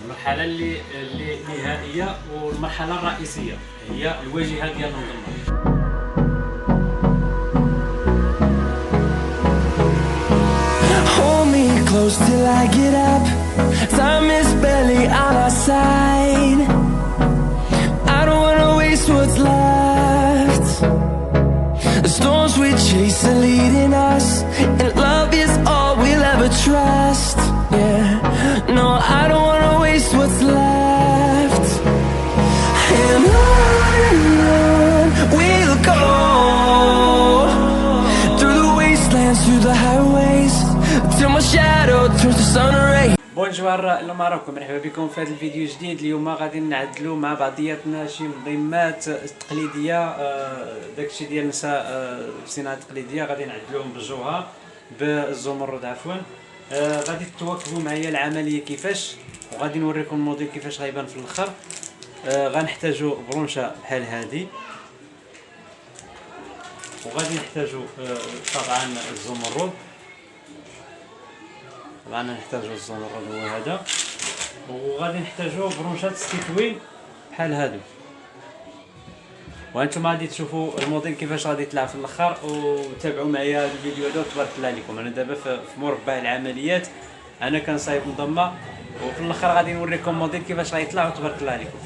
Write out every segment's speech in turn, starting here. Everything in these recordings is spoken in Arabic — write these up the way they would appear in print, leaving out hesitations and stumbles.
المرحله اللي نهائيه والمرحله الرئيسيه هي الواجهه ديال المنظمه. Hold me close till I get up. Time is barely on our side. I don't wanna waste what's left. The storms we chase are leading us, and love is all we'll ever trust. Yeah, no, I don't wanna waste what's left. And on we'll go, through the wastelands, through the highways, till my shadow turns to sun rays. بونجوار المراكم، مرحبا بكم في هذا الفيديو جديد. اليوم غادي نعدلوا مع بعضياتنا شي منظمات تقليديه، داكشي ديال النساء في الصناعه التقليديه غادي نعدلوهم بالجوهر بالزمرد عفوا. غادي تواكبوا معايا العمليه كيفاش، وغادي نوريكم الموديل كيفاش غيبان في الاخر. غنحتاجوا برونشه بحال هذه، وغادي نحتاجوا طبعا الزمرد. طبعا نحتاجوا الزمرد هو هذا، وغادي نحتاجوا برونشات التكوين بحال هادو. وانتم غادي تشوفوا الموديل كيفاش غادي يطلع في الاخر، وتابعوا معايا هذا الفيديو هذا وتبارك الله عليكم. انا دابا في مربع العمليات، انا كنصايب منظمه، وفي الاخر غادي نوريكم الموديل كيفاش غيطلع وتبارك الله عليكم.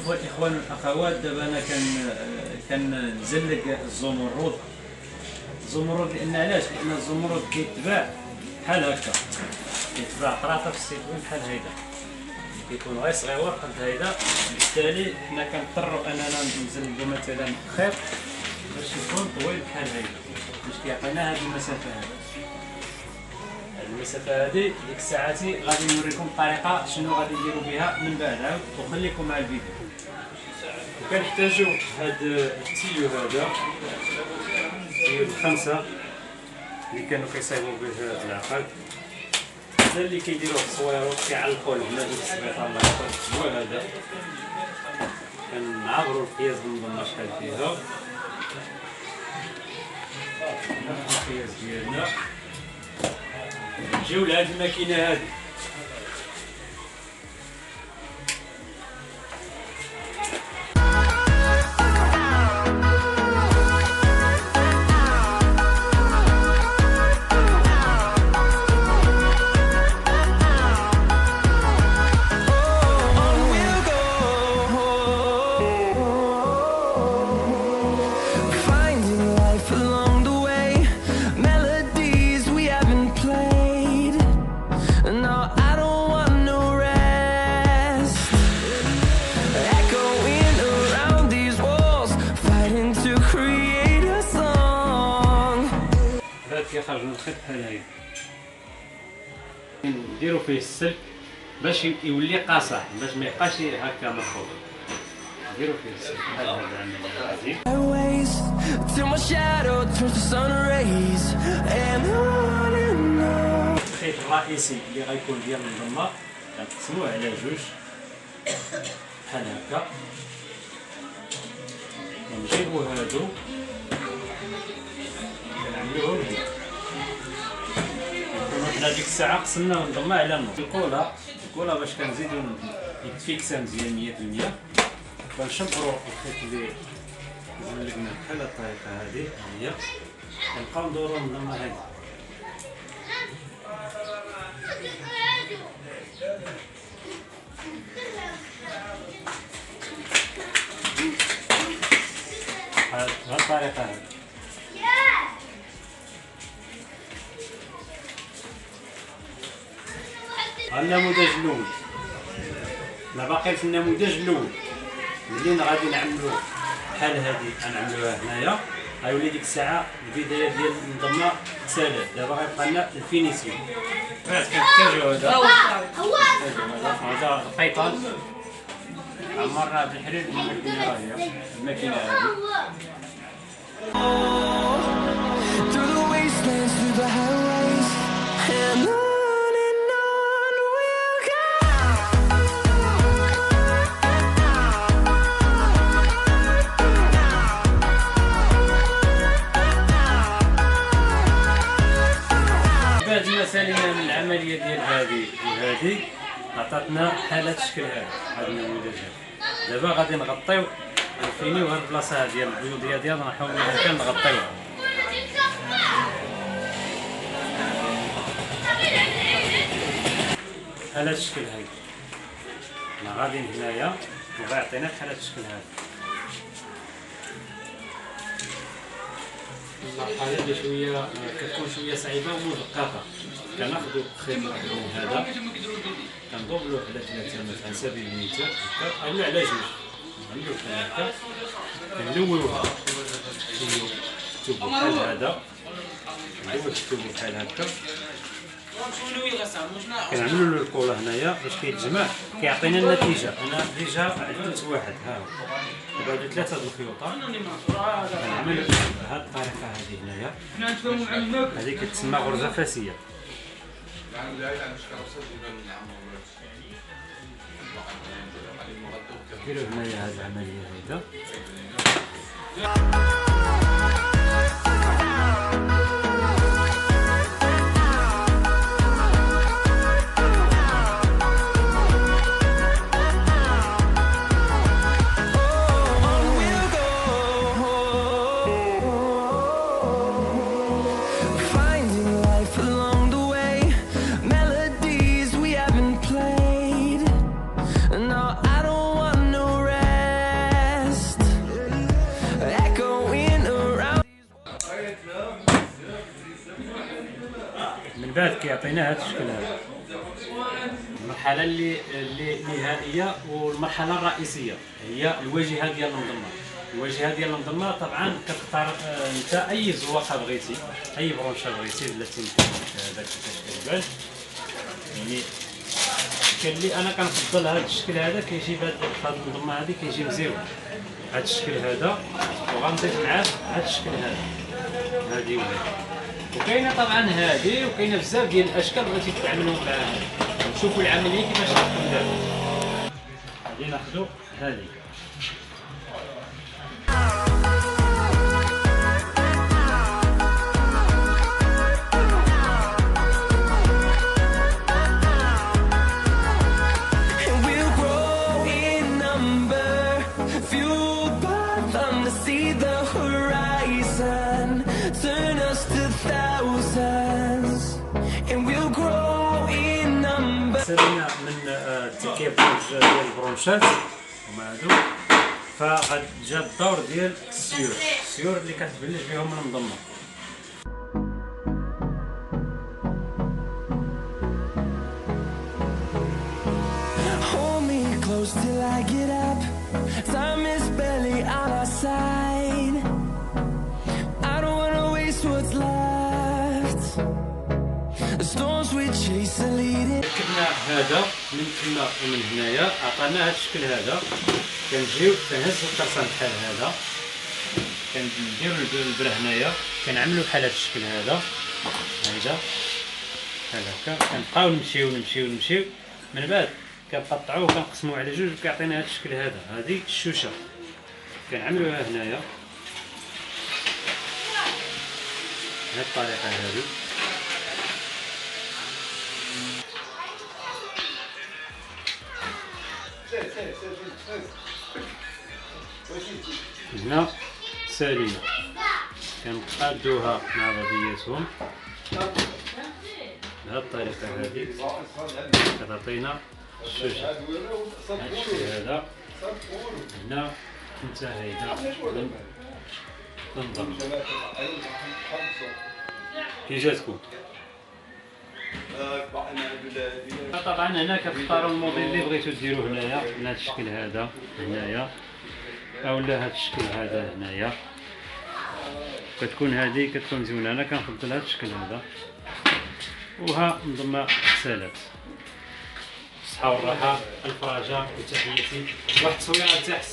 الاخوان والاخوات، دابا انا كنزلق الزمرد. لان علاش؟ لان الزمرد كيتباع بحال هكا، كيتباع قراطه في السيتوين بحال هيدا، كيكون غير صغيور قد هيدا. بالتالي حنا كنضطروا اننا نزلقو مثلا خيط باش يكون طويل بحال هيدا، باش كيعطينا هاد المسافه هادي. المسافه هادي ديك الساعاتي غادي نوريكم الطريقه شنو غادي نديروا بها من بعد عاود، وخليكم مع الفيديو. كنحتاجو هاد التيو هذا، التيو الخمسة اللي كانوا كيصايبوا به العقد، هذا اللي كيديروه في الصويرات كيعلقوه البنات في السبيطار الله يحفظ. هو هذا كنعبروا القياس بالمنظمة شحال فيها، القياس ديالنا. نجيو لهاد الماكينة هادي، كيخرج من الخيط بحال هكا. نديرو فيه السلك باش يولي قاصح، باش ما يبقاش هكا مرفوض. نديرو فيه السلك بحال هذا العمليه هذه. الخيط الرئيسي اللي غيكون ديال المنظمه كنقسموه على جوج بحال هكا، ونجيبو هادو كنعملوهم هنا. حنا ديك الساعه قسمنا المنظمه على النص. الكولا باش كنزيدو يتفيكسا مزيان 100%. كنشبرو الخيط اللي زلقنا بحال الطريقه هذه، هي كنبقاو ندورو المنظمه هذه. بهاد الطريقه هذه. النموذج الاول، حنا باقيين في النموذج الاول. ملي غادي نعملو بحال هادي غنعملوها هنايا، غيولي ديك الساعه البدايه ديال المنظمه تسالات. دابا غيبقى لنا الفينيسيون. كنحتاجو هذا القيطان عمرنا بالحرير بالماكينه، راهي الماكينه هادي. وهذه عطاتنا حالة الشكل هذا النموذج هذا. دابا غادي نغطيو نفينيو هاد البلاصة هادي ديال البيوضية ديالنا، نحاولو كان نغطيوها. بحال هاد الشكل هذا حنا غاديين هنايا وغيعطينا بحال هاد الشكل هذا. المرحلة اللي شوية كتكون شوية صعيبة ومدققة، كناخدو خيط من هذا كندوبلوه على 3 مثلا على سبيل المثال هكا، أو على 2 نعملوه بحال هكا، كنلويوها التوبو بحال هذا، نلويو التوبو بحال هكا، كنعملو له الكولا هنايا باش كيتجمع كيعطينا النتيجة. أنا ديجا عدلت واحد ها هو، دابا عدلت 3 د الخيوطة، كنعمل بهاد الطريقة هادي هنايا، هادي كتسمى غرزة فاسية. نديرو هنايا هاد العملية هيدا. من بعد كيعطينا هذا الشكل هذا. المرحله اللي نهائيه والمرحله الرئيسيه هي الواجهه ديال المنظمه. الواجهه ديال المنظمه طبعا كتختار انت اي زواقه بغيتي، اي برونشه بغيتي بلاتي هذاك كيفاش كيبان. يعني كان لي انا كنفضل هذا الشكل هذا، كيجي بهذه المنظمه هذه كيجي مزيون هذا الشكل هذا، وغنضيف معاه هذا الشكل هذا، هذه وهذه. وكاينه طبعا هذه، وكاينه بزاف ديال الاشكال بغيتي تعملوا معاها. نشوفوا العمليه كيفاش غتكون دابا. غادي ناخذوا هذه سالينا من التركيب ديال البرونشات هما هادو، فغاد جا الدور ديال السيور اللي كتبلج بهم المنظمه. Hold me close till I get up. Time is barely on our side. I don't wanna waste what's left. The storms we chase are leading. ركبنا هذا من تما ومن هنايا، عطانا هذا الشكل هذا. كنجيو كنهزو الطرسان بحال هذا، كنديرو البره هنايا، كنعملو بحال هذا الشكل هذا، هايدا بحال هكا. كنبقاو نمشيو من بعد كنقطعوه وكنقسموه على 2 وكيعطينا هذا الشكل هذا. هذه الشوشه كنعملوها هنايا بهذه الطريقه هذه. هنا سالينا كنقادوها مع بعضياتهم بهذه الطريقه هذه، كتعطينا الشوشه هذا الشكل هذا. هنا انت هيدا تنظم كي جاتكم. طبعا هنا كتختاروا الموديل اللي بغيتو ديروه هنايا من هذا الشكل هذا هنايا، اولا هذا الشكل هذا هنايا. كتكون هذه كتكون زوينه، انا كنفضل هذا الشكل هذا. وها منظمه سالات. الصحه والراحه، الفرجه وتحياتي. واحد التصويره تحت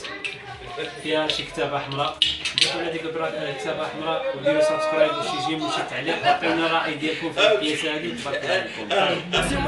فيها شي كتابه حمراء، ضيفوا على ديك الكتابه حمراء وديروا سبسكرايب وشي جيم وشي تعليق، عطيونا الراي ديالكم في القياس هذه. تبارك الله عليكم.